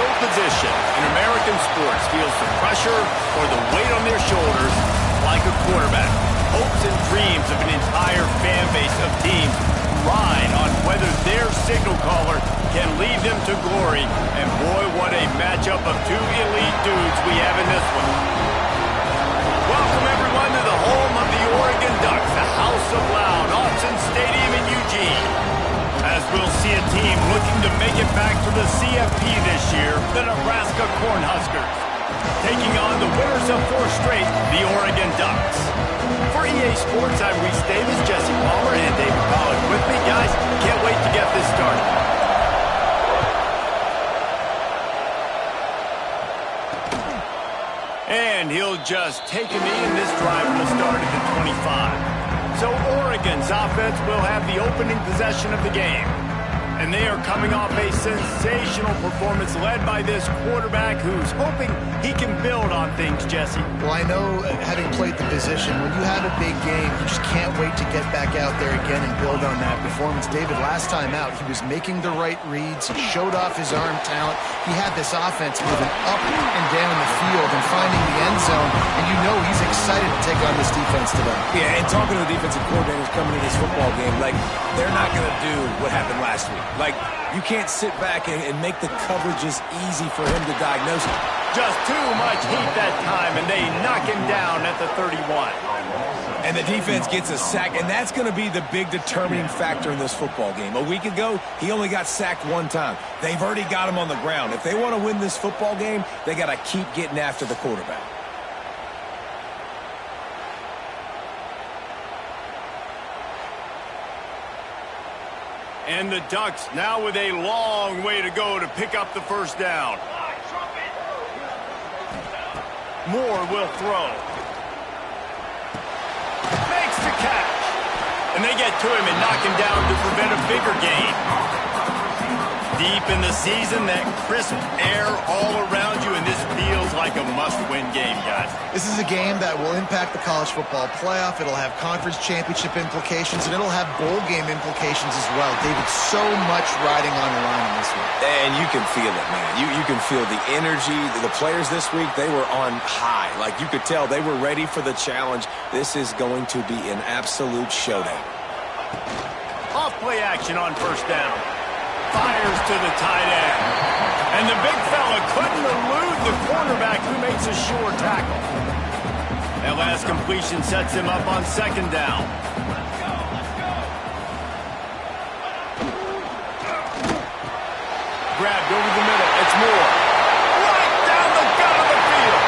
No position in American sports feels the pressure or the weight on their shoulders like a quarterback. Hopes and dreams of an entire fan base of teams ride on whether their signal caller can lead them to glory. And boy, what a matchup of two elite dudes we have in this one. Welcome everyone to the home of the Oregon Ducks, the House of Loud, Autzen Stadium in Eugene. As we'll see a team looking to make it back to the CFP this year, the Nebraska Cornhuskers, taking on the winners of 4 straight, the Oregon Ducks. For EA Sports, I'm Reese Davis, Jesse Palmer, and David Pollack with me. Guys, can't wait to get this started. And he'll just take a knee, and this drive will start at the 25. So Oregon's offense will have the opening possession of the game. And they are coming off a sensational performance led by this quarterback who's hoping he can build on things, Jesse. Well, I know, having played the position, when you have a big game, you just can't wait to get back out there again and build on that performance. David, last time out, he was making the right reads. He showed off his arm talent. He had this offense moving up and down the field and finding the end zone. And you know he's excited to take on this defense today. Yeah, and talking to the defensive coordinators coming to this football game, like, they're not going to do what happened last week. Like, you can't sit back and make the coverages easy for him to diagnose it. Just too much heat that time, and they knock him down at the 31. And the defense gets a sack, and that's going to be the big determining factor in this football game. A week ago, he only got sacked 1 time. They've already got him on the ground. If they want to win this football game, they got to keep getting after the quarterback. And the Ducks now with a long way to go to pick up the first down. Moore will throw. Makes the catch. And they get to him and knock him down to prevent a bigger gain. Deep in the season, that crisp air all around you, and this feels like a must-win game, guys. This is a game that will impact the college football playoff. It'll have conference championship implications, and it'll have bowl game implications as well. David, so much riding on the line in this one. And you can feel it, man. You can feel the energy. The players this week, they were on high. Like, you could tell they were ready for the challenge. This is going to be an absolute showdown. Off play action on first down. Fires to the tight end. And the big fella couldn't elude the cornerback who makes a sure tackle. That last completion sets him up on second down. Grabbed over the middle. It's Moore. Right down the gut of the field.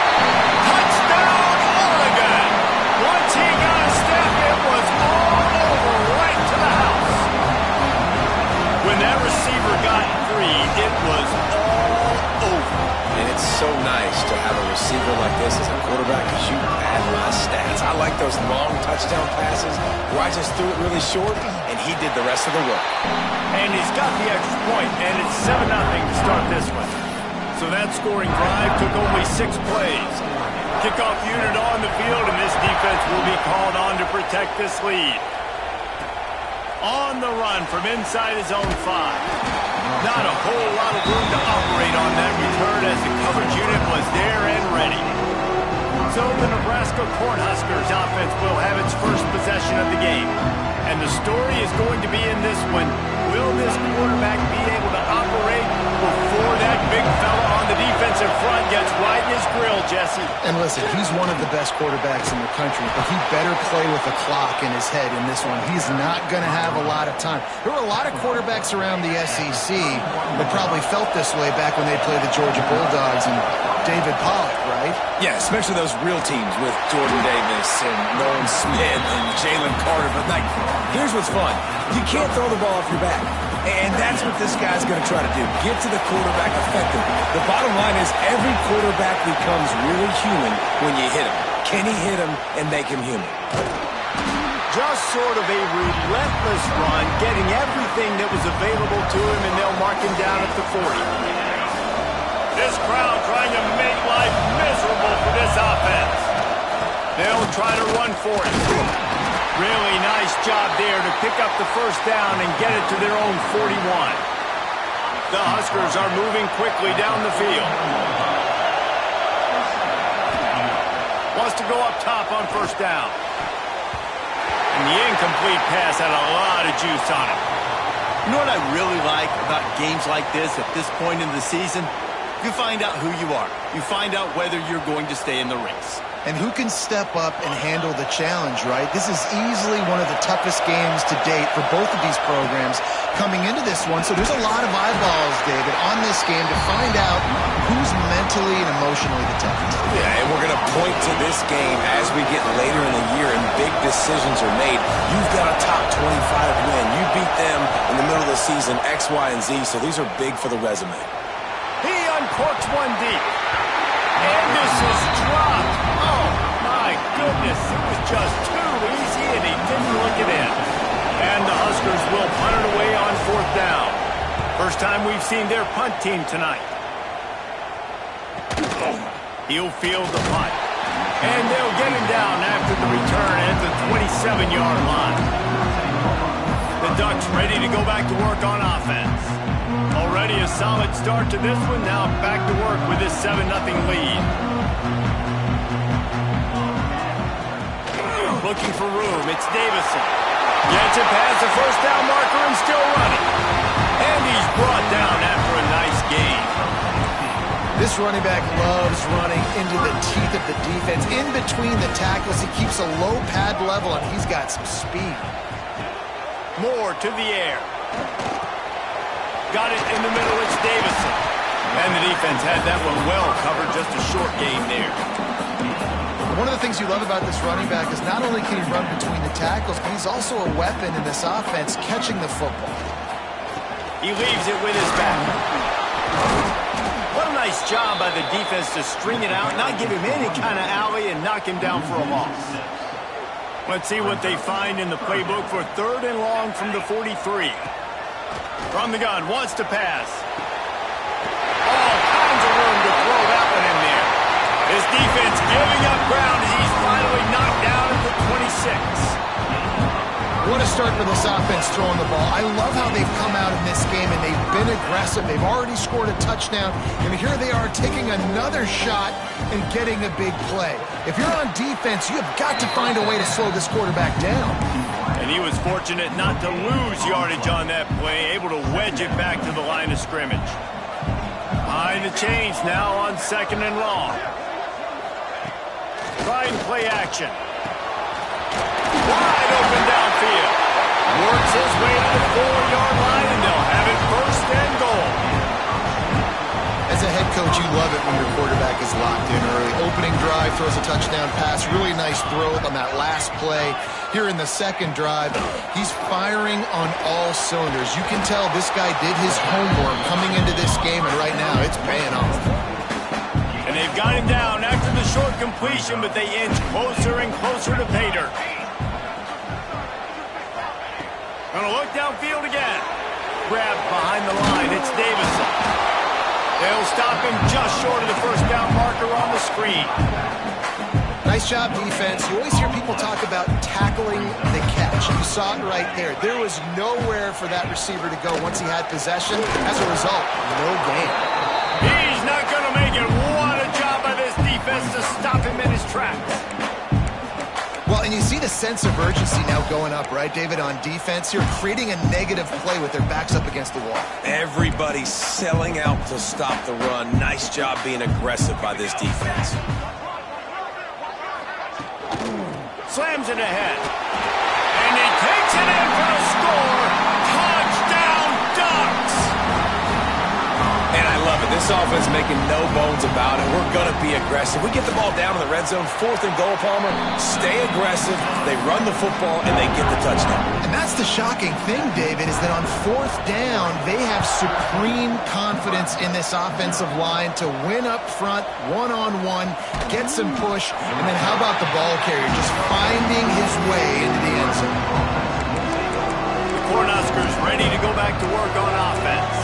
Touchdown, Oregon. Once he got a step, it was all over right to the house. When that receiver got free, it was all over. And it's so nice to have a receiver like this as a quarterback because you add my stats. I like those long touchdown passes where I just threw it really short, and he did the rest of the work. And he's got the extra point, and it's 7-0 to start this one. So that scoring drive took only 6 plays. Kickoff unit on the field, and this defense will be called on to protect this lead. On the run from inside his own 5. Not a whole lot of room to operate on that return as the coverage unit was there and ready. So the Nebraska Cornhuskers offense will have its first possession of the game. And the story is going to be in this one. Will this quarterback be able to operate before that big fella on the defensive front gets right in his grill, Jesse? And listen, he's one of the best quarterbacks in the country, but he better play with a clock in his head in this one. He's not going to have a lot of time. There were a lot of quarterbacks around the SEC that probably felt this way back when they played the Georgia Bulldogs and David Pollack, right? Yeah, especially those real teams with Jordan Davis and Nolan Smith and Jalen Carter. But, like, here's what's fun. You can't throw the ball off your back. And that's what this guy's going to try to do. Get to the quarterback effectively. The bottom line is every quarterback becomes really human when you hit him. Can he hit him and make him human? Just sort of a relentless run, getting everything that was available to him, and they'll mark him down at the 40. This crowd trying to make life miserable for this offense. They'll try to run for it. Really nice job there to pick up the first down and get it to their own 41. The Huskers are moving quickly down the field. Wants to go up top on first down. And the incomplete pass had a lot of juice on it. You know what I really like about games like this at this point in the season? You find out who you are. You find out whether you're going to stay in the race. And who can step up and handle the challenge, right? This is easily one of the toughest games to date for both of these programs coming into this one. So there's a lot of eyeballs, David, on this game to find out who's mentally and emotionally the toughest. Yeah, and we're going to point to this game as we get later in the year and big decisions are made. You've got a top 25 win. You beat them in the middle of the season, X, Y, and Z, so these are big for the resume. He uncorks one deep. And this is dropped. Oh, my goodness. It was just too easy, and he didn't look it in. And the Huskers will punt it away on fourth down. First time we've seen their punt team tonight. He'll field the punt. And they'll get him down after the return at the 27-yard line. The Ducks ready to go back to work on offense. Already a solid start to this one. Now back to work with this 7-0 lead. Looking for room. It's Davison. Gets it past the first down marker and still running. And he's brought down after a nice gain. This running back loves running into the teeth of the defense. In between the tackles, he keeps a low pad level, and he's got some speed. More to the air. Got it in the middle, it's Davison. And the defense had that one well covered, just a short gain there. One of the things you love about this running back is not only can he run between the tackles, but he's also a weapon in this offense, catching the football. He leaves it with his back. What a nice job by the defense to string it out, not give him any kind of alley, and knock him down for a loss. Let's see what they find in the playbook for 3rd and long from the 43. From the gun, wants to pass. All kinds of room to throw that one in there. His defense giving up ground as he's finally knocked down at the 26. What a start for this offense throwing the ball. I love how they've come out in this game, and they've been aggressive. They've already scored a touchdown, and here they are taking another shot and getting a big play. If you're on defense, you have got to find a way to slow this quarterback down. And he was fortunate not to lose yardage on that play, able to wedge it back to the line of scrimmage. Behind the chains now on 2nd and long. Try and play action. Wide open downfield. Works his way to the 4-yard line, and they'll have it 1st and goal. As a head coach, you love it when your quarterback is locked in early. Opening drive, throws a touchdown pass. Really nice throw on that last play. Here in the 2nd drive, he's firing on all cylinders. You can tell this guy did his homework coming into this game, and right now it's paying off. And they've got him down after the short completion, but they inch closer and closer to pay dirt. Gonna look downfield again. Grabbed behind the line, it's Davison. They'll stop him just short of the first down marker on the screen. Nice job, defense. You always hear people talk about tackling the catch. You saw it right there. There was nowhere for that receiver to go once he had possession. As a result, no gain. He's not going to make it. What a job by this defense to stop him in his tracks. Well, and you see the sense of urgency now going up, right, David, on defense here, creating a negative play with their backs up against the wall. Everybody's selling out to stop the run. Nice job being aggressive by this defense. Slams it ahead. And he takes it in for a score. Touchdown, Ducks! And I love it. This offense making no bones about it. We're going to be aggressive. We get the ball down in the red zone, 4th and goal, Palmer. Stay aggressive. They run the football, and they get the touchdown. And that's the shocking thing, David, is that on 4th down, they have supreme confidence in this offensive line to win up front, one-on-one, get some push, and then how about the ball carrier just finding his way into the end zone? The Cornhuskers ready to go back to work on offense.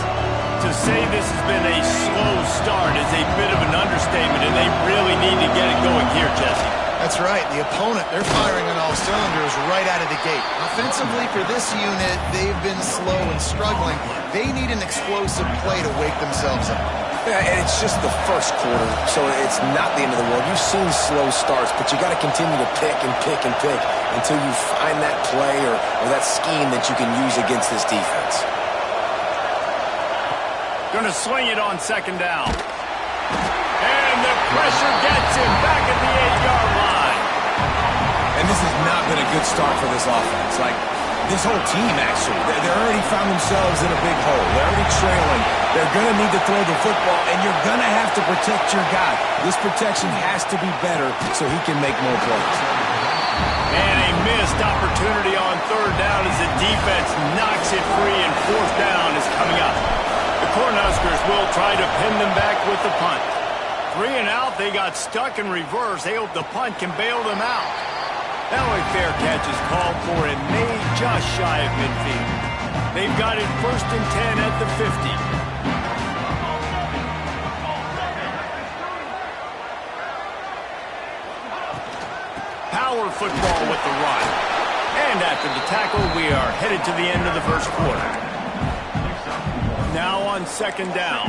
To say this has been a slow start is a bit of an understatement, and they really need to get it going here, Jesse. That's right. The opponent, they're firing on all cylinders right out of the gate. Offensively, for this unit, they've been slow and struggling. They need an explosive play to wake themselves up. Yeah, and it's just the first quarter, so it's not the end of the world. You've seen slow starts, but you got to continue to pick and pick and pick until you find that play or that scheme that you can use against this defense. Going to swing it on second down. And the pressure gets him back at the 8-yard line. And this has not been a good start for this offense. Like, this whole team, actually. They're already found themselves in a big hole. They're already trailing. They're going to need to throw the football, and you're going to have to protect your guy. This protection has to be better so he can make more plays. And a missed opportunity on third down as the defense knocks it free, and fourth down is coming up. The Cornhuskers will try to pin them back with the punt. 3 and out, they got stuck in reverse. They hope the punt can bail them out. Now a fair catch is called for and made just shy of midfield. They've got it 1st and 10 at the 50. Power football with the run. And after the tackle, we are headed to the end of the first quarter. Now on second down.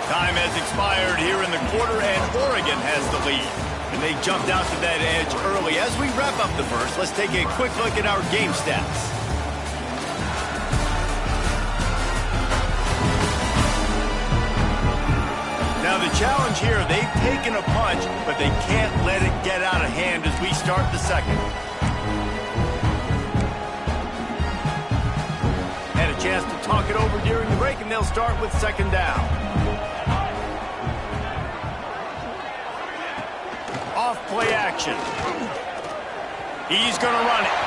Time has expired here in the quarter, and Oregon has the lead. And they jumped out to that edge early. As we wrap up the first, let's take a quick look at our game stats. Now the challenge here, they've taken a punch, but they can't let it get out of hand as we start the second. Had a chance to talk it over during the break, and they'll start with second down. Off play action. He's going to run it.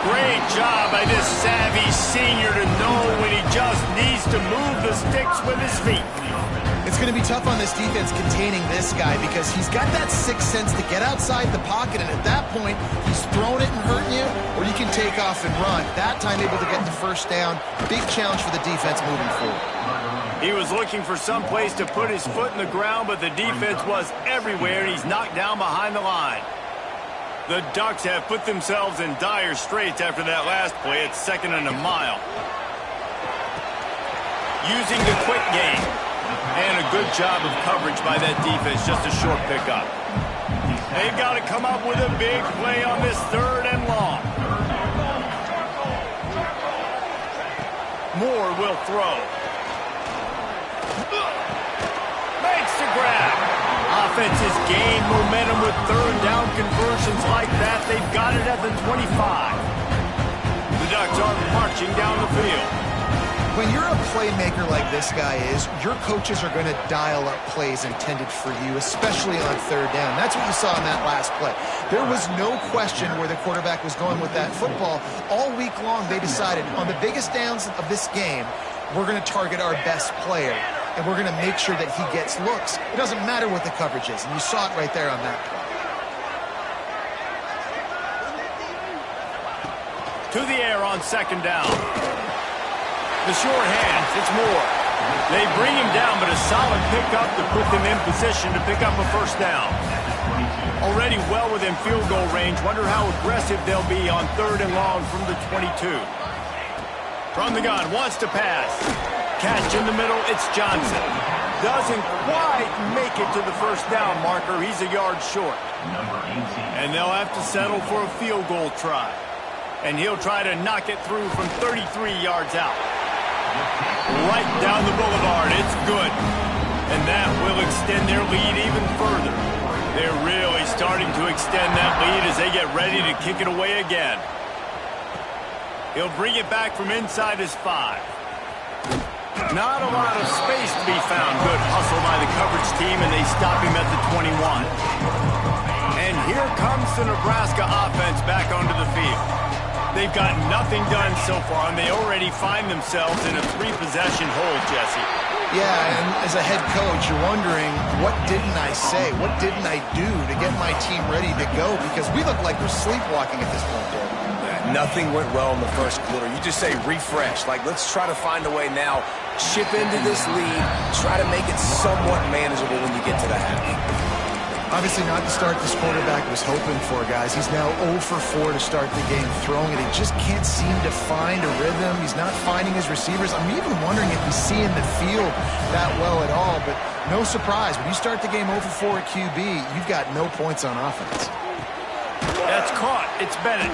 Great job by this savvy senior to know when he just needs to move the sticks with his feet. It's going to be tough on this defense containing this guy because he's got that sixth sense to get outside the pocket, and at that point, he's throwing it and hurting you, or you can take off and run. That time able to get the first down. Big challenge for the defense moving forward. He was looking for some place to put his foot in the ground, but the defense was everywhere, and he's knocked down behind the line. The Ducks have put themselves in dire straits after that last play. It's 2nd and a mile. Using the quick game. And a good job of coverage by that defense. Just a short pickup. They've got to come up with a big play on this 3rd and long. Moore will throw. Makes the grab. Offense has gained momentum with 3rd down conversions like that. They've got it at the 25. The Ducks are marching down the field. When you're a playmaker like this guy is, your coaches are going to dial up plays intended for you, especially on 3rd down. That's what you saw in that last play. There was no question where the quarterback was going with that football. All week long, they decided on the biggest downs of this game, we're going to target our best player, and we're going to make sure that he gets looks. It doesn't matter what the coverage is, and you saw it right there on that play. To the air on 2nd down. The short hands, it's Moore. They bring him down, but a solid pickup to put them in position to pick up a first down. Already well within field goal range. Wonder how aggressive they'll be on 3rd and long from the 22. From the gun, wants to pass. Catch in the middle, it's Johnson. Doesn't quite make it to the first down marker. He's a yard short. And they'll have to settle for a field goal try. And he'll try to knock it through from 33 yards out. Right down the boulevard, it's good. And that will extend their lead even further. They're really starting to extend that lead as they get ready to kick it away again. He'll bring it back from inside his 5. Not a lot of space to be found. Good hustle by the coverage team, and they stop him at the 21. And here comes the Nebraska offense back onto the field. They've got nothing done so far, and they already find themselves in a 3-possession hole, Jesse. Yeah, and as a head coach, you're wondering, what didn't I say? What didn't I do to get my team ready to go? Because we look like we're sleepwalking at this point, Dave. Nothing went well in the first quarter. You just say refresh. Like, let's try to find a way now. Chip into this lead. Try to make it somewhat manageable when you get to the half. Obviously not the start this quarterback was hoping for, guys. He's now 0 for 4 to start the game throwing it. He just can't seem to find a rhythm. He's not finding his receivers. I'm even wondering if he's seeing the field that well at all. But no surprise. When you start the game 0 for 4 at QB, you've got no points on offense. That's caught. It's Bennett.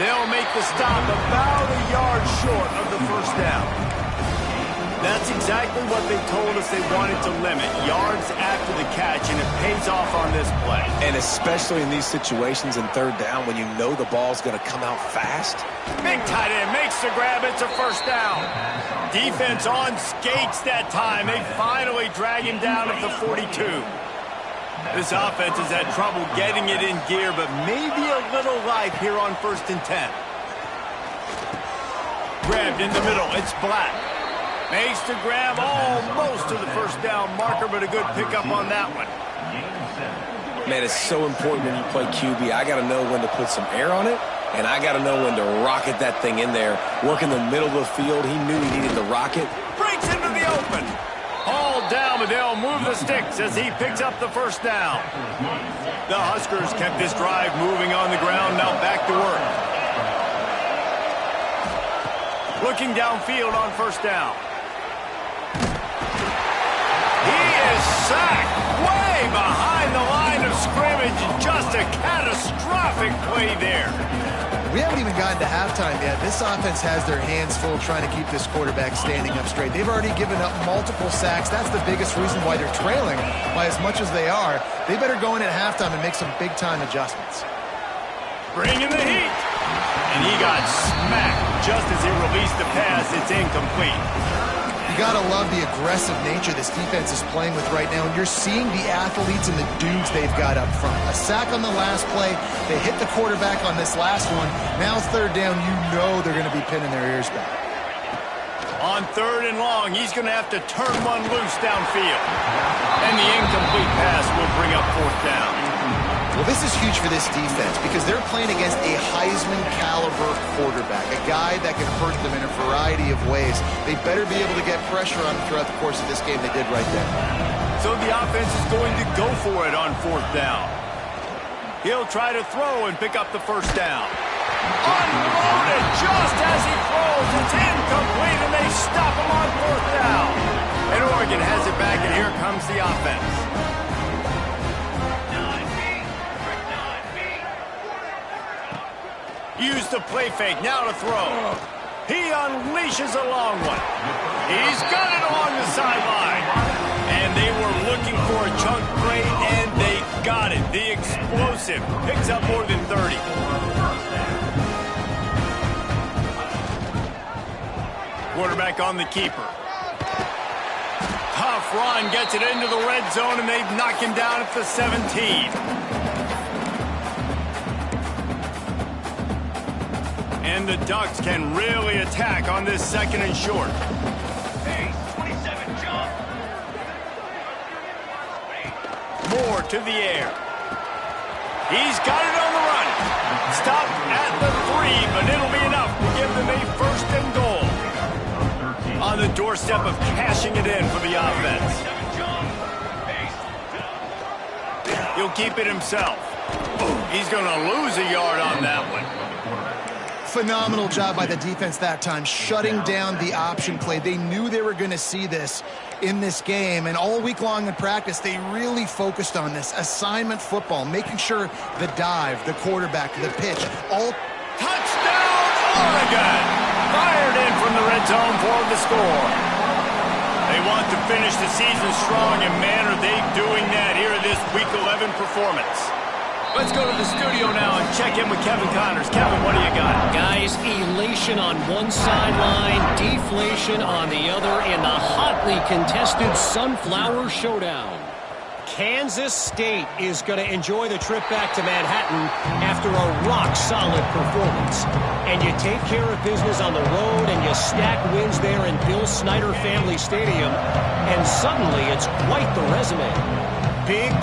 They'll make the stop about a yard short of the first down. That's exactly what they told us they wanted to limit, yards after the catch, and it pays off on this play. And especially in these situations in third down when you know the ball's going to come out fast. Big tight end makes the grab. It's a first down. Defense on skates that time. They finally drag him down at the 42. This offense has had trouble getting it in gear, but maybe a little life here on 1st and 10. Grabbed in the middle. It's Black. Makes the grab almost to the first down marker, but a good pickup on that one. Man, it's so important when you play QB. I got to know when to put some air on it, and I got to know when to rocket that thing in there. Work in the middle of the field. He knew he needed to rocket. Breaks into the open. All down, but they'll move the sticks as he picks up the first down. The Huskers kept this drive moving on the ground, now back to work. Looking downfield on first down. He is sacked way behind the line of scrimmage. Just a catastrophic play there. We haven't even gotten to halftime yet. This offense has their hands full trying to keep this quarterback standing up straight. They've already given up multiple sacks. That's the biggest reason why they're trailing by as much as they are. They better go in at halftime and make some big-time adjustments. Bringing the heat. And he got smacked just as he released the pass. It's incomplete. You gotta love the aggressive nature this defense is playing with right now, and you're seeing the athletes and the dudes they've got up front. A sack on the last play, they hit the quarterback on this last one. Now it's third down, you know they're gonna be pinning their ears back. On 3rd and long, he's gonna have to turn one loose downfield. And the incomplete pass will bring up 4th down. Well, this is huge for this defense because they're playing against a Heisman-caliber quarterback, a guy that can hurt them in a variety of ways. They better be able to get pressure on him throughout the course of this game. They did right there. So the offense is going to go for it on 4th down. He'll try to throw and pick up the first down. Unloaded just as he throws. It's incomplete, and they stop him on 4th down. And Oregon has it back, and here comes the offense. Use the play fake, now to throw. He unleashes a long one. He's got it along the sideline. And they were looking for a chunk play, and they got it. The explosive picks up more than 30. Quarterback on the keeper. Tough run, gets it into the red zone, and they knock him down at the 17. And the Ducks can really attack on this 2nd and short. Hey, 27 jump. Moore to the air. He's got it on the run. Stopped at the 3, but it'll be enough to give them a 1st and goal. On the doorstep of cashing it in for the offense. He'll keep it himself. He's going to lose a yard on that one. Phenomenal job by the defense that time, shutting down the option play. They knew they were going to see this in this game, and all week long in practice, they really focused on this assignment football, making sure the dive, the quarterback, the pitch, all... Touchdown, Oregon! Fired in from the red zone for the score. They want to finish the season strong, and man, are they doing that here in this Week 11 performance. Let's go to the studio now and check in with Kevin Connors. Kevin, what do you got? Guys, elation on one sideline, deflation on the other in the hotly contested Sunflower Showdown. Kansas State is going to enjoy the trip back to Manhattan after a rock-solid performance. And you take care of business on the road and you stack wins there in Bill Snyder Family Stadium, and suddenly it's quite the resume. Big 12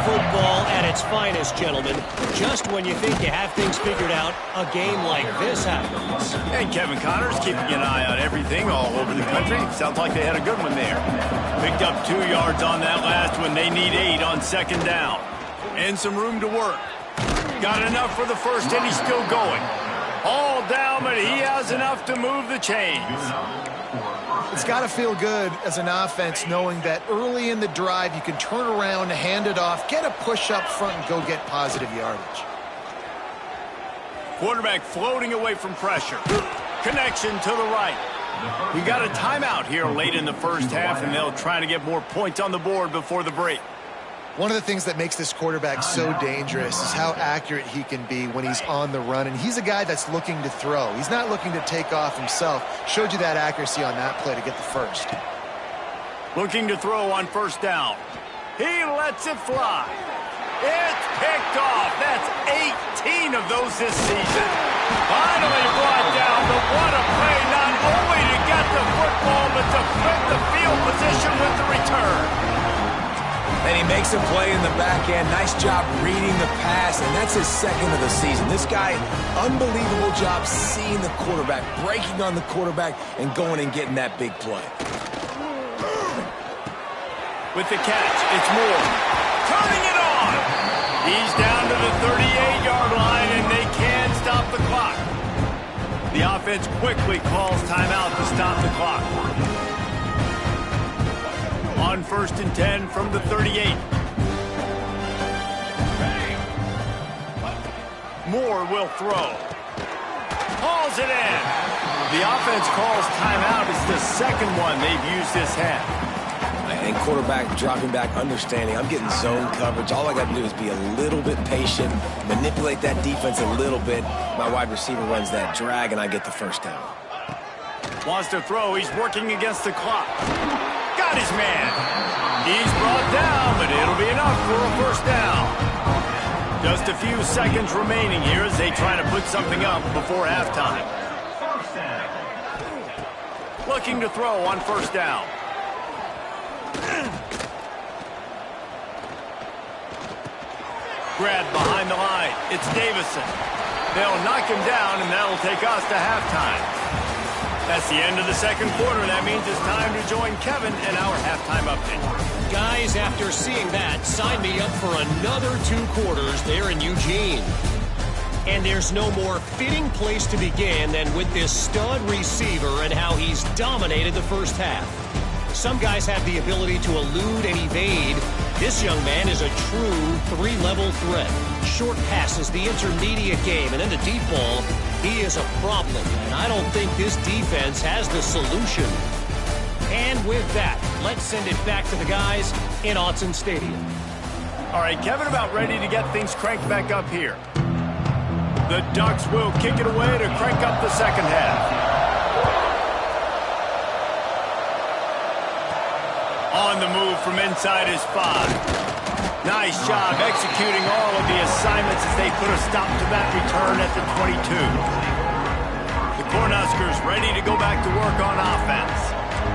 football at its finest, gentlemen. Just when you think you have things figured out, a game like this happens. And Kevin Connor's keeping an eye on everything all over the country. Sounds like they had a good one there. Picked up 2 yards on that last one. They need 8 on second down. And some room to work. Got enough for the first, and he's still going. All down, but he has enough to move the chains. It's got to feel good as an offense knowing that early in the drive you can turn around, hand it off, get a push up front, and go get positive yardage. Quarterback floating away from pressure. Connection to the right. We got a timeout here late in the first half, and they'll try to get more points on the board before the break. One of the things that makes this quarterback so dangerous is how accurate he can be when he's on the run. And he's a guy that's looking to throw. He's not looking to take off himself. Showed you that accuracy on that play to get the first. Looking to throw on first down. He lets it fly. It's picked off. That's 18 of those this season. Finally brought down, but what a play. Not only to get the football, but to flip the field position with the return. And he makes a play in the back end. Nice job reading the pass, and that's his second of the season. This guy, unbelievable job seeing the quarterback, breaking on the quarterback, and going and getting that big play. With the catch, it's Moore. Turning it on. He's down to the 38-yard line, and they can't stop the clock. The offense quickly calls timeout to stop the clock. On first and 10 from the 38. Moore will throw. Hauls it in. The offense calls timeout. It's the second one they've used this half. And quarterback dropping back, understanding I'm getting zone coverage. All I got to do is be a little bit patient, manipulate that defense a little bit. My wide receiver runs that drag, and I get the first down. Wants to throw. He's working against the clock. Got his man. He's brought down, but it'll be enough for a first down. Just a few seconds remaining here as they try to put something up before halftime. Looking to throw on first down. Grabbed behind the line. It's Davison. They'll knock him down, and that'll take us to halftime. That's the end of the second quarter. That means it's time to join Kevin and our halftime update. Guys, after seeing that, sign me up for another 2 quarters there in Eugene. And there's no more fitting place to begin than with this stud receiver and how he's dominated the first half. Some guys have the ability to elude and evade. This young man is a true 3-level threat. Short passes, the intermediate game, and then the deep ball. He is a problem, and I don't think this defense has the solution. And with that, let's send it back to the guys in Autzen Stadium. All right, Kevin about ready to get things cranked back up here. The Ducks will kick it away to crank up the second half. On the move from inside his 5. Nice job executing all of the assignments as they put a stop to that return at the 22. The Cornhuskers ready to go back to work on offense.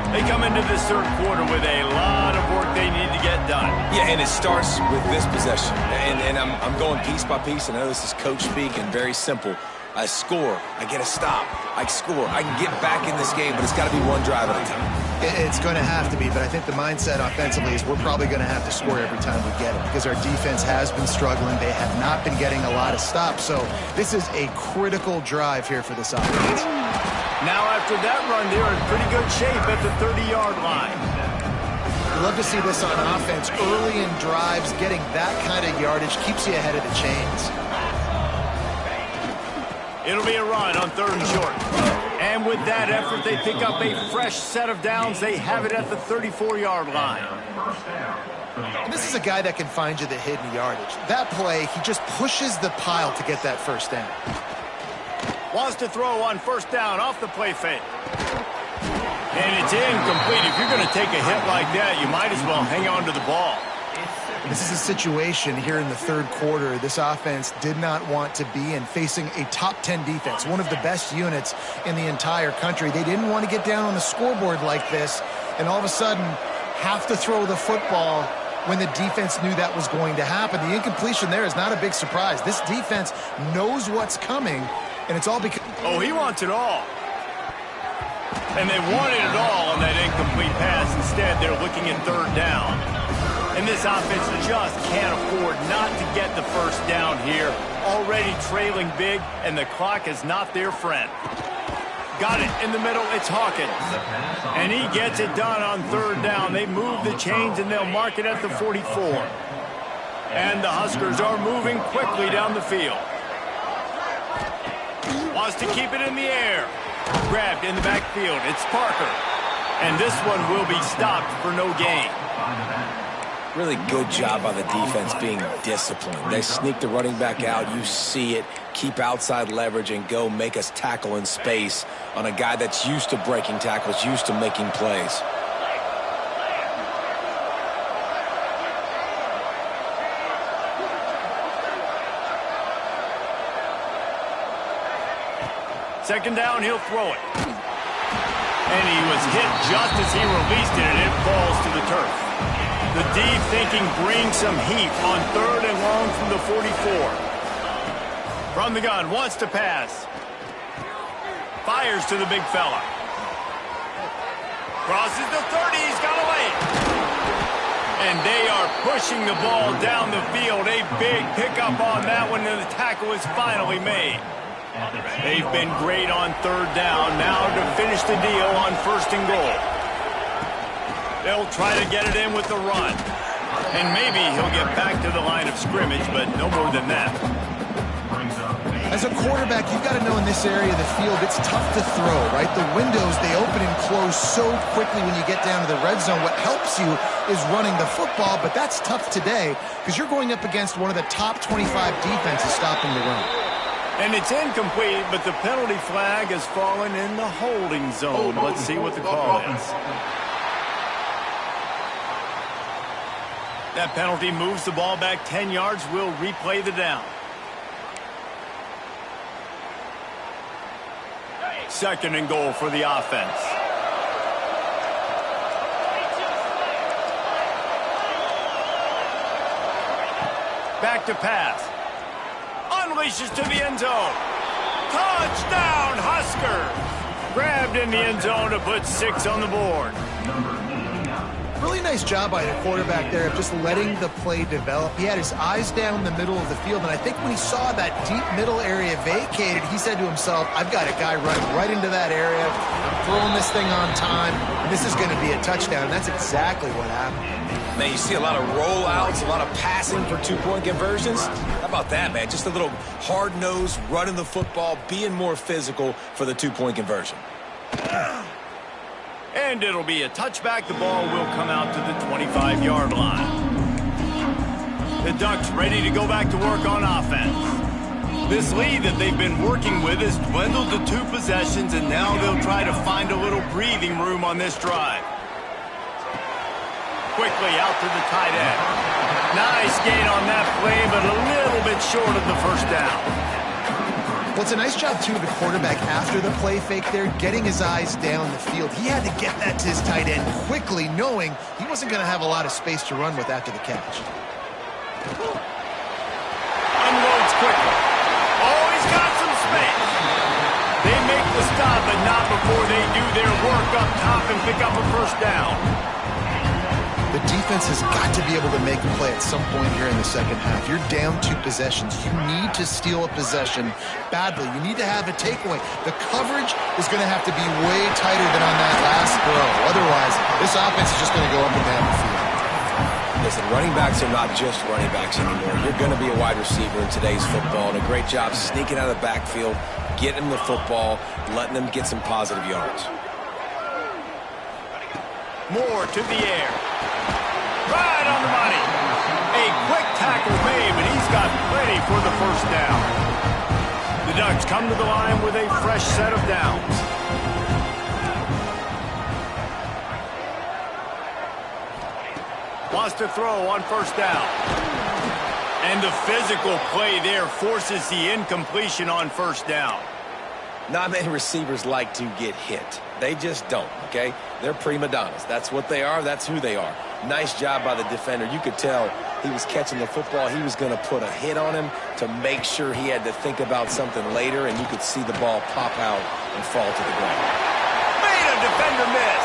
They come into this third quarter with a lot of work they need to get done. Yeah, and it starts with this possession. And I'm going piece by piece, and I know this is coach speak and very simple. I score, I get a stop, I score. I can get back in this game, but it's got to be one drive at a time. It's going to have to be, but I think the mindset offensively is we're probably going to have to score every time we get it because our defense has been struggling. They have not been getting a lot of stops, so this is a critical drive here for this offense. Now after that run, they're in pretty good shape at the 30-yard line. I'd love to see this on offense. Early in drives, getting that kind of yardage keeps you ahead of the chains. It'll be a run on third and short. And with that effort, they pick up a fresh set of downs. They have it at the 34-yard line. And this is a guy that can find you the hidden yardage. That play, he just pushes the pile to get that first down. Wants to throw on first down off the play fake. And it's incomplete. If you're going to take a hit like that, you might as well hang on to the ball. This is a situation here in the third quarter this offense did not want to be in, facing a top 10 defense, one of the best units in the entire country. They didn't want to get down on the scoreboard like this and all of a sudden have to throw the football when the defense knew that was going to happen. The incompletion there is not a big surprise. This defense knows what's coming, and it's all because... Oh, he wants it all. And they wanted it all on that incomplete pass. Instead, they're looking at third down. And this offense just can't afford not to get the first down here. Already trailing big, and the clock is not their friend. Got it in the middle. It's Hawkins. And he gets it done on third down. They move the chains, and they'll mark it at the 44. And the Huskers are moving quickly down the field. Wants to keep it in the air. Grabbed in the backfield. It's Parker. And this one will be stopped for no gain. Really good job by the defense being disciplined. They sneak the running back out. You see it. Keep outside leverage and go make us tackle in space on a guy that's used to breaking tackles, used to making plays. Second down, he'll throw it. And he was hit just as he released it, and it falls to the turf. The D thinking bring some heat on third and long from the 44. From the gun, wants to pass. Fires to the big fella. Crosses the 30, he's got a lane. And they are pushing the ball down the field. A big pickup on that one, and the tackle is finally made. They've been great on third down. Now to finish the deal on first and goal. They'll try to get it in with the run. And maybe he'll get back to the line of scrimmage, but no more than that. As a quarterback, you've got to know in this area of the field, it's tough to throw, right? The windows, they open and close so quickly when you get down to the red zone. What helps you is running the football, but that's tough today because you're going up against one of the top 25 defenses stopping the run. And it's incomplete, but the penalty flag has fallen in the holding zone. Let's see what the call is. That penalty moves the ball back 10 yards. We'll replay the down. Second and goal for the offense. Back to pass. Unleashes to the end zone. Touchdown, Huskers! Grabbed in the end zone to put 6 on the board. Really nice job by the quarterback there of just letting the play develop. He had his eyes down the middle of the field, and I think when he saw that deep middle area vacated, he said to himself, I've got a guy running right into that area. I'm throwing this thing on time, and this is going to be a touchdown. And that's exactly what happened. Man, you see a lot of rollouts, a lot of passing for two-point conversions. How about that, man? Just a little hard-nosed, running the football, being more physical for the two-point conversion. And it'll be a touchback. The ball will come out to the 25-yard line. The Ducks ready to go back to work on offense. This lead that they've been working with has dwindled to 2 possessions, and now they'll try to find a little breathing room on this drive. Quickly out to the tight end. Nice gain on that play, but a little bit short of the first down. Well, it's a nice job, too, of the quarterback after the play fake there, getting his eyes down the field. He had to get that to his tight end quickly, knowing he wasn't going to have a lot of space to run with after the catch. Unloads quickly. Oh, he's got some space. They make the stop, but not before they do their work up top and pick up a first down. The defense has got to be able to make a play at some point here in the second half. You're down 2 possessions. You need to steal a possession badly. You need to have a takeaway. The coverage is going to have to be way tighter than on that last throw. Otherwise, this offense is just going to go up and down the field. Listen, running backs are not just running backs anymore. You're going to be a wide receiver in today's football, and a great job sneaking out of the backfield, getting them the football, letting them get some positive yards. Moore to the air. Right on the money. A quick tackle made, but he's got plenty for the first down. The Ducks come to the line with a fresh set of downs. Wants to throw on first down. And the physical play there forces the incompletion on first down. Not many receivers like to get hit. They just don't, okay? They're prima donnas. That's what they are. That's who they are. Nice job by the defender. You could tell he was catching the football. He was going to put a hit on him to make sure he had to think about something later, and you could see the ball pop out and fall to the ground. Made a defender miss.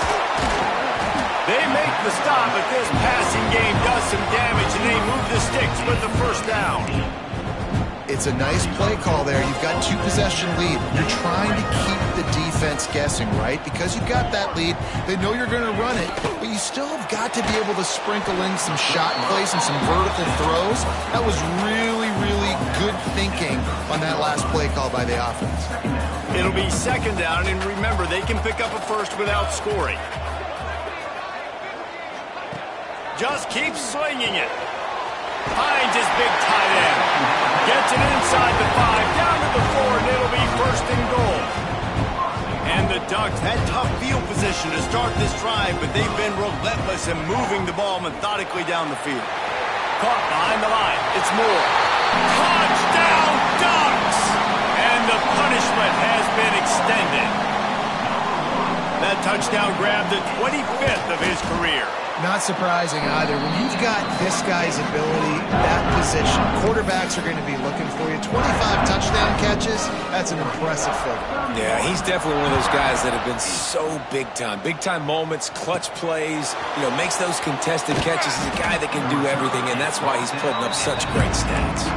They make the stop, but this passing game does some damage, and they move the sticks with the first down. It's a nice play call there. You've got 2-possession lead. You're trying to keep the defense guessing, right? Because you've got that lead. They know you're going to run it, but you still have got to be able to sprinkle in some shot plays and some vertical throws. That was really, really good thinking on that last play call by the offense. It'll be second down, and remember, they can pick up a first without scoring. Just keep swinging it. Finds his big tight end. Gets it inside the 5, down to the 4, and it'll be first and goal. And the Ducks had tough field position to start this drive, but they've been relentless in moving the ball methodically down the field. Caught behind the line. It's Moore. Touchdown, Ducks! And the punishment has been extended. That touchdown grabbed the 25th of his career. Not surprising either. When you've got this guy's ability, that position, quarterbacks are going to be looking for you. 25 touchdown catches, that's an impressive figure. Yeah, he's definitely one of those guys that have been so big time. Big time moments, clutch plays, makes those contested catches. He's a guy that can do everything, and that's why he's putting up such great stats.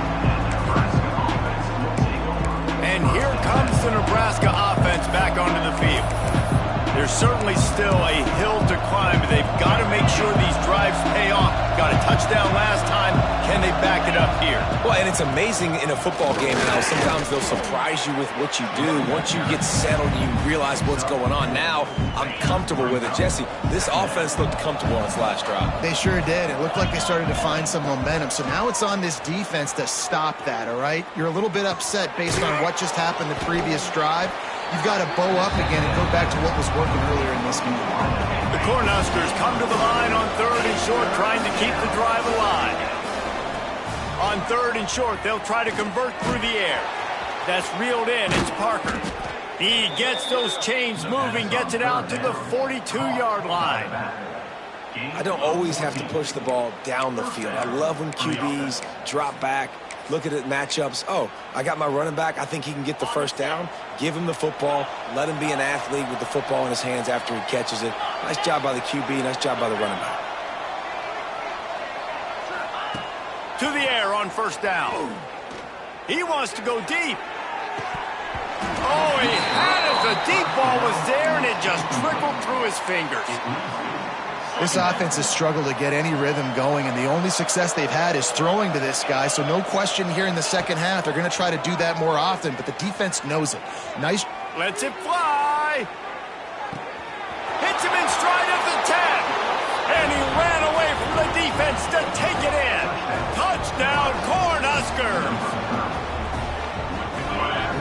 And here comes the Nebraska offense back onto the field. There's certainly still a hill to climb, but they've got to make sure these drives pay off. Got a touchdown last time. Can they back it up here? Well, and it's amazing in a football game how sometimes they'll surprise you with what you do. Once you get settled, you realize what's going on. Now, I'm comfortable with it. Jesse, this offense looked comfortable on its last drive. They sure did. It looked like they started to find some momentum. So now it's on this defense to stop that, all right? You're a little bit upset based on what just happened the previous drive. You've got to bow up again and go back to what was working earlier in this game. The Cornhuskers come to the line on 3rd and short, trying to keep the drive alive. On 3rd and short, they'll try to convert through the air. That's reeled in. It's Parker. He gets those chains moving, gets it out to the 42-yard line. I don't always have to push the ball down the field. I love when QBs drop back, look at it, matchups. Oh, I got my running back. I think he can get the first down. Give him the football. Let him be an athlete with the football in his hands after he catches it. Nice job by the QB. Nice job by the running back. To the air on first down. He wants to go deep. Oh, he had it. The deep ball was there, and it just trickled through his fingers. This offense has struggled to get any rhythm going, and the only success they've had is throwing to this guy. So no question here in the second half, they're going to try to do that more often, but the defense knows it. Nice. Lets it fly. Hits him in stride of the 10. And he ran away from the defense to take it in. Touchdown, Cornhuskers.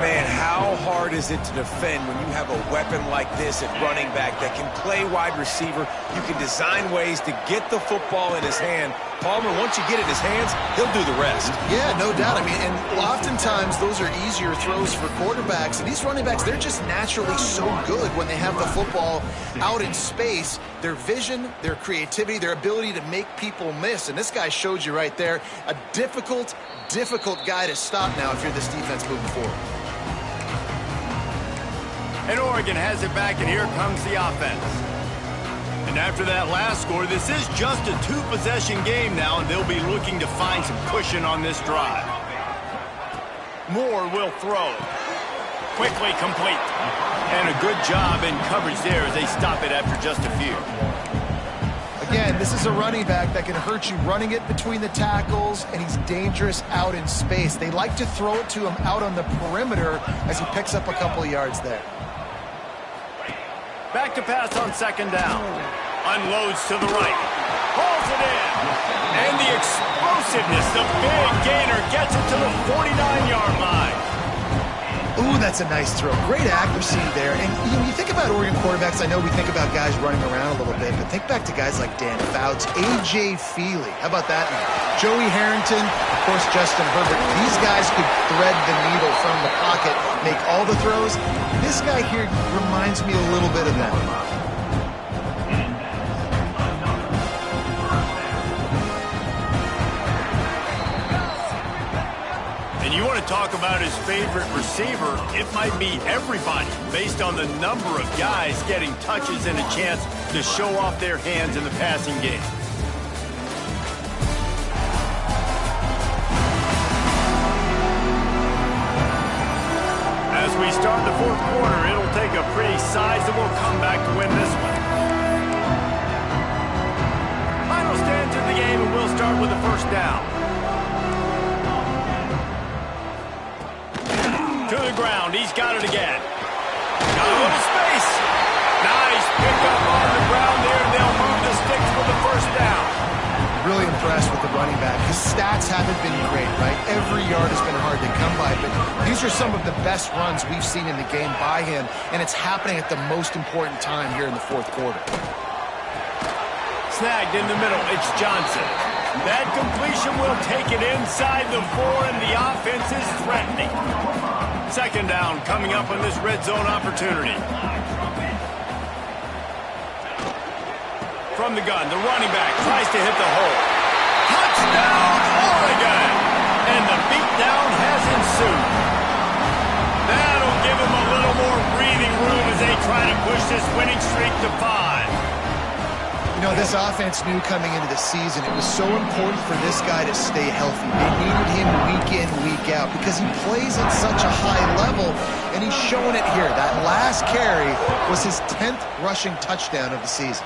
Man, how hard is it to defend when you have a weapon like this at running back that can play wide receiver? You can design ways to get the football in his hand. Palmer, once you get it in his hands, he'll do the rest. Yeah, no doubt. I mean, and oftentimes those are easier throws for quarterbacks. And these running backs, they're just naturally so good when they have the football out in space. Their vision, their creativity, their ability to make people miss. And this guy showed you right there, a difficult guy to stop now if you're this defense moving forward. And Oregon has it back, and here comes the offense. And after that last score, this is just a 2-possession game now, and they'll be looking to find some cushion on this drive. Moore will throw. Quickly complete. And a good job in coverage there as they stop it after just a few. Again, this is a running back that can hurt you running it between the tackles, and he's dangerous out in space. They like to throw it to him out on the perimeter as he picks up a couple of yards there. Back to pass on second down. Unloads to the right. Hauls it in. And the explosiveness, the big gainer, gets it to the 49-yard line. Ooh, that's a nice throw. Great accuracy there. And you think about Oregon quarterbacks, I know we think about guys running around a little bit, but think back to guys like Dan Fouts, A.J. Feely. How about that name? Joey Harrington, of course, Justin Herbert. These guys could thread the needle from the pocket, make all the throws. This guy here reminds me a little bit of them. You want to talk about his favorite receiver, it might be everybody based on the number of guys getting touches and a chance to show off their hands in the passing game. As we start the fourth quarter, it'll take a pretty sizable comeback to win this one. Final stands in the game, and we'll start with the first down. To the ground, he's got it again. Got a little space. Nice pickup on the ground there. They'll move the sticks for the first down. Really impressed with the running back. His stats haven't been great, right? Every yard has been hard to come by, but these are some of the best runs we've seen in the game by him, and it's happening at the most important time here in the fourth quarter. Snagged in the middle, it's Johnson. That completion will take it inside the 4, and the offense is threatening. Second down coming up on this red zone opportunity. From the gun, the running back tries to hit the hole. Touchdown, Oregon! And the beatdown has ensued. That'll give them a little more breathing room as they try to push this winning streak to 5. You know, this offense knew coming into the season it was so important for this guy to stay healthy. They needed him week in, week out because he plays at such a high level, and he's showing it here. That last carry was his 10th rushing touchdown of the season.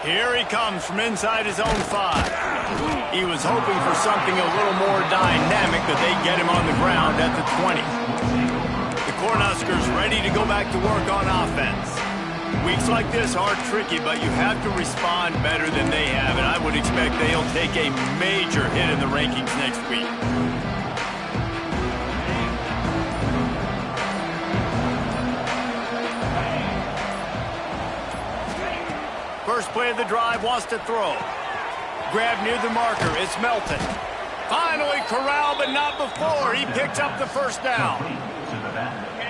Here he comes from inside his own 5. He was hoping for something a little more dynamic, that they get him on the ground at the 20. The Cornhuskers ready to go back to work on offense. Weeks like this are tricky, but you have to respond better than they have, and I would expect they'll take a major hit in the rankings next week. First play of the drive, wants to throw. Grab near the marker, it's Melton. Finally corralled, but not before. He picks up the first down.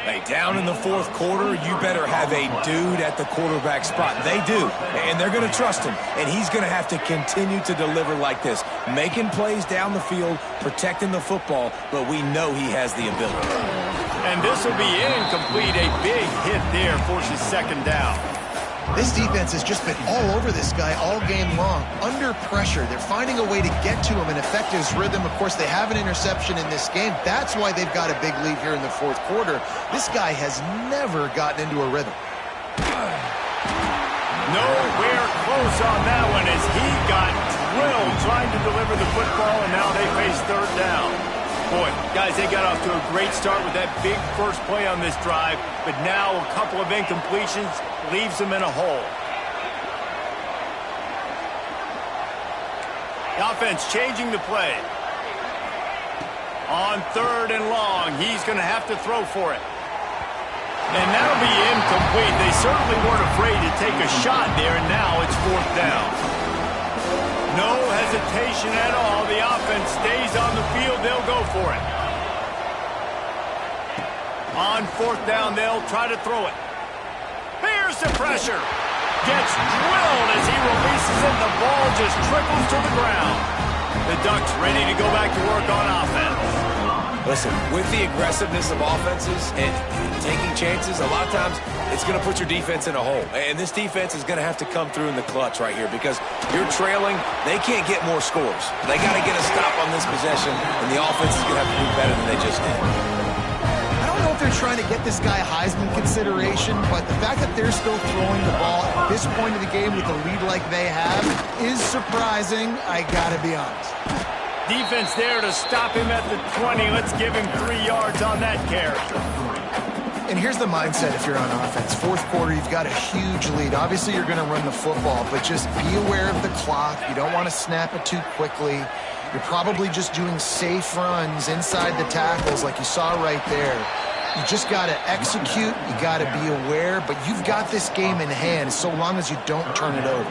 Hey, down in the fourth quarter, you better have a dude at the quarterback spot. They do, and they're going to trust him, and he's going to have to continue to deliver like this, making plays down the field, protecting the football, but we know he has the ability. And this will be incomplete. A big hit there forces second down. This defense has just been all over this guy all game long. Under pressure, they're finding a way to get to him and affect his rhythm. Of course, they have an interception in this game. That's why they've got a big lead here in the fourth quarter. This guy has never gotten into a rhythm. Nowhere close on that one as he got drilled trying to deliver the football, and now they face third down. Boy, guys, they got off to a great start with that big first play on this drive, but now a couple of incompletions leaves them in a hole. The offense changing the play. On third and long, he's going to have to throw for it. And that'll be incomplete. They certainly weren't afraid to take a shot there, and now it's fourth down. No hesitation at all. The offense stays on the field. They'll go for it. On fourth down, they'll try to throw it. Here's the pressure. Gets drilled as he releases it. The ball just trickles to the ground. The Ducks ready to go back to work on offense. Listen, with the aggressiveness of offenses and taking chances, a lot of times it's going to put your defense in a hole. And this defense is going to have to come through in the clutch right here because you're trailing. They can't get more scores. They got to get a stop on this possession, and the offense is going to have to do better than they just did. I don't know if they're trying to get this guy Heisman consideration, but the fact that they're still throwing the ball at this point of the game with a lead like they have is surprising, I got to be honest. Defense there to stop him at the 20. Let's give him 3 yards on that carry. And here's the mindset if you're on offense. Fourth quarter, you've got a huge lead. Obviously, you're going to run the football, but just be aware of the clock. You don't want to snap it too quickly. You're probably just doing safe runs inside the tackles like you saw right there. You just got to execute. You got to be aware, but you've got this game in hand so long as you don't turn it over.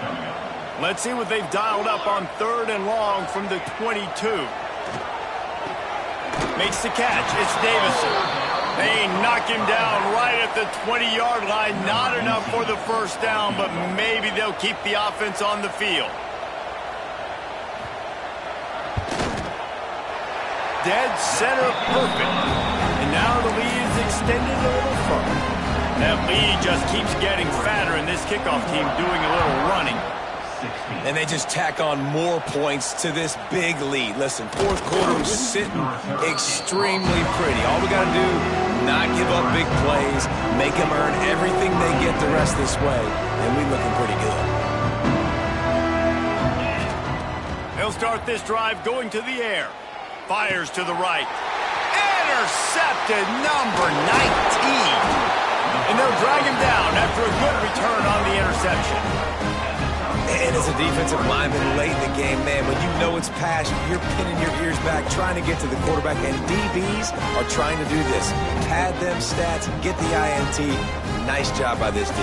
Let's see what they've dialed up on 3rd and long from the 22. Makes the catch. It's Davison. They knock him down right at the 20-yard line. Not enough for the first down, but maybe they'll keep the offense on the field. Dead center perfect. And now the lead is extended a little further. That lead just keeps getting fatter, and this kickoff team doing a little running. And they just tack on more points to this big lead. Listen, 4th quarter was sitting extremely pretty. All we got to do, not give up big plays, make them earn everything they get the rest this way, and we're looking pretty good. They'll start this drive going to the air. Fires to the right. Intercepted, number 19. And they'll drag him down after a good return on the interception. And as a defensive lineman late in the game, man, when you know it's past, you're pinning your ears back, trying to get to the quarterback, and DBs are trying to do this. Pad them stats, get the INT. Nice job by this D.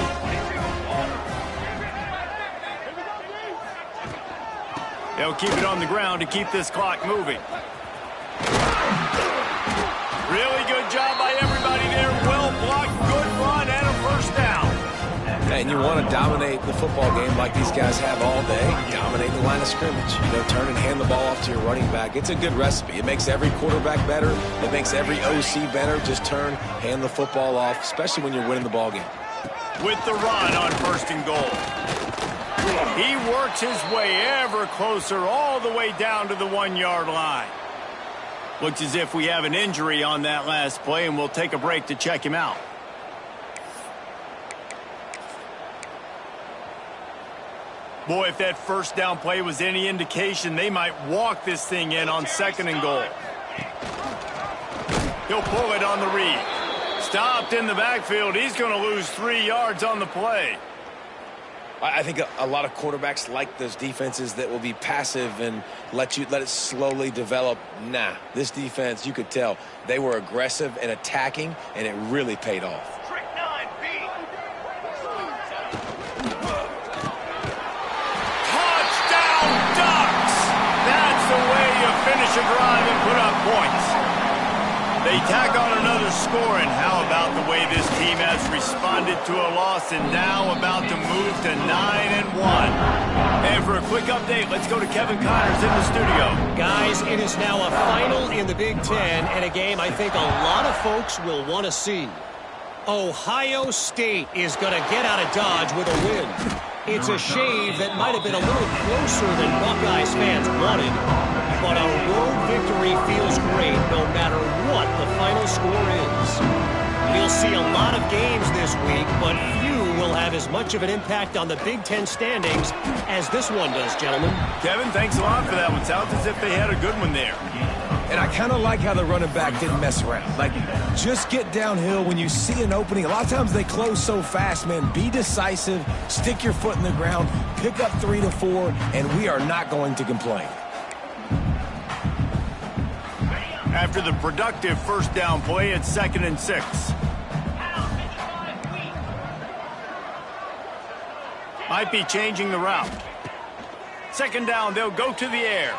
They'll keep it on the ground to keep this clock moving. Really good job by everybody there. Well blocked, good run, and a first down. And you want to dominate the football game like these guys have all day. Dominate the line of scrimmage. You know, turn and hand the ball off to your running back. It's a good recipe. It makes every quarterback better. It makes every OC better. Just turn, hand the football off, especially when you're winning the ball game. With the run on 1st and goal. He works his way ever closer all the way down to the 1-yard line. Looks as if we have an injury on that last play, and we'll take a break to check him out. Boy, if that first down play was any indication, they might walk this thing in on 2nd and goal. He'll pull it on the read. Stopped in the backfield. He's going to lose 3 yards on the play. I think a lot of quarterbacks like those defenses that will be passive and let it slowly develop. Nah, this defense, you could tell, they were aggressive and attacking, and it really paid off. Touchdown, Ducks! That's the way you finish a drive and put up points. They tack on another score, and how about the way this team has responded to a loss and now about to move to 9-1. And for a quick update, let's go to Kevin Connors in the studio. Guys, it is now a final in the Big Ten, and a game I think a lot of folks will want to see. Ohio State is going to get out of Dodge with a win. It's a shave that might have been a little closer than Buckeyes fans wanted, but a road victory feels great no matter what the final score is. We'll see a lot of games this week, but few will have as much of an impact on the Big Ten standings as this one does, gentlemen. Kevin, thanks a lot for that one. Sounds as if they had a good one there. And I kind of like how the running back didn't mess around. Like, just get downhill when you see an opening. A lot of times they close so fast, man. Be decisive, stick your foot in the ground, pick up 3 to 4, and we are not going to complain. After the productive first down play, it's 2nd and 6. Might be changing the route. 2nd down, they'll go to the air.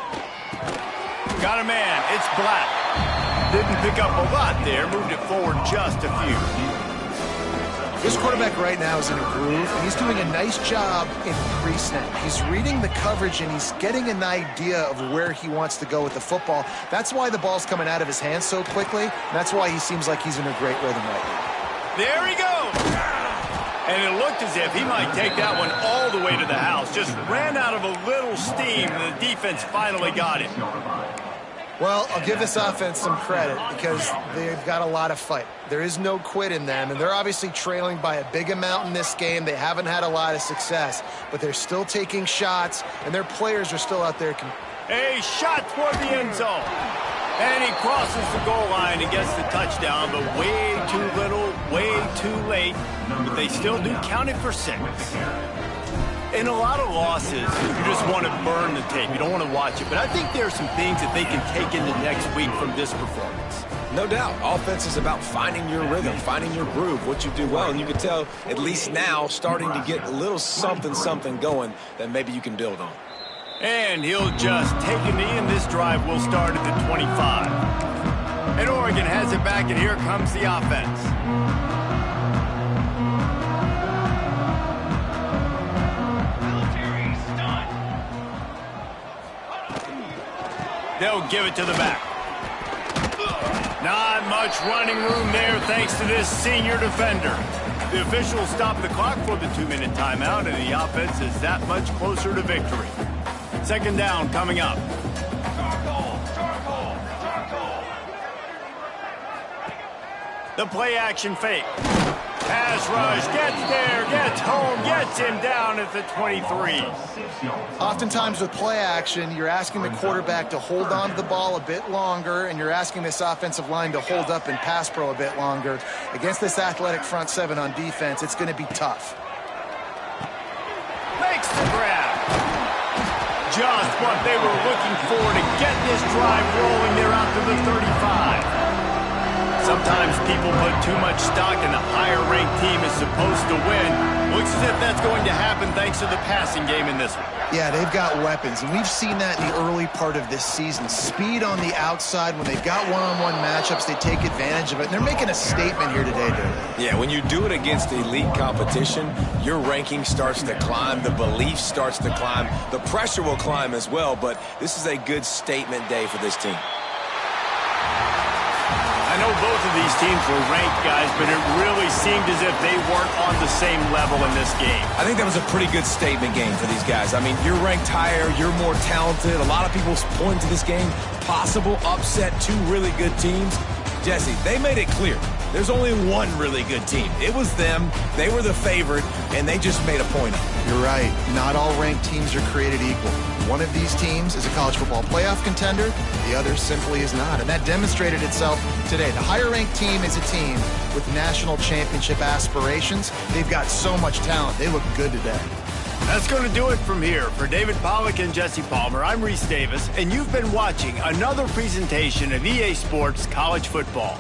Got a man, it's Black. Didn't pick up a lot there, moved it forward just a few. This quarterback right now is in a groove, and he's doing a nice job in pre-snap. He's reading the coverage, and he's getting an idea of where he wants to go with the football. That's why the ball's coming out of his hands so quickly, and that's why he seems like he's in a great rhythm right now. There he goes! And it looked as if he might take that one all the way to the house. Just ran out of a little steam, and the defense finally got him. Well, I'll give this offense some credit because they've got a lot of fight. There is no quit in them, and they're obviously trailing by a big amount in this game. They haven't had a lot of success, but they're still taking shots, and their players are still out there. A shot toward the end zone. And he crosses the goal line and gets the touchdown, but way too little, way too late. But they still do count it for 6. In a lot of losses, you just want to burn the tape. You don't want to watch it. But I think there are some things that they can take into next week from this performance. No doubt. Offense is about finding your rhythm, finding your groove, what you do well. And you can tell, at least now, starting to get a little something going that maybe you can build on. And he'll just take a knee, and this drive will start at the 25. And Oregon has it back, and here comes the offense. They'll give it to the back. Not much running room there thanks to this senior defender. The officials stop the clock for the 2-minute timeout, and the offense is that much closer to victory. Second down coming up. The play action fake. Pass rush, gets there, gets home, gets him down at the 23. Oftentimes with play action, you're asking the quarterback to hold on to the ball a bit longer, and you're asking this offensive line to hold up in pass pro a bit longer. Against this athletic front seven on defense, it's going to be tough. Makes the grab. Just what they were looking for to get this drive rolling there out to the 35. Sometimes people put too much stock in a higher-ranked team is supposed to win. Looks as if that's going to happen thanks to the passing game in this one. Yeah, they've got weapons, and we've seen that in the early part of this season. Speed on the outside. When they've got one-on-one matchups, they take advantage of it. And they're making a statement here today, dude. Yeah, when you do it against elite competition, your ranking starts to climb. The belief starts to climb. The pressure will climb as well, but this is a good statement day for this team. I know both of these teams were ranked, guys, but it really seemed as if they weren't on the same level in this game. I think that was a pretty good statement game for these guys. I mean, you're ranked higher, you're more talented. A lot of people point to this game, possible upset, two really good teams. Jesse, they made it clear. There's only one really good team. It was them. They were the favorite, and they just made a point of it. You're right. Not all ranked teams are created equal. One of these teams is a college football playoff contender. The other simply is not. And that demonstrated itself today. The higher-ranked team is a team with national championship aspirations. They've got so much talent. They look good today. That's going to do it from here. For David Pollack and Jesse Palmer, I'm Reese Davis, and you've been watching another presentation of EA Sports College Football.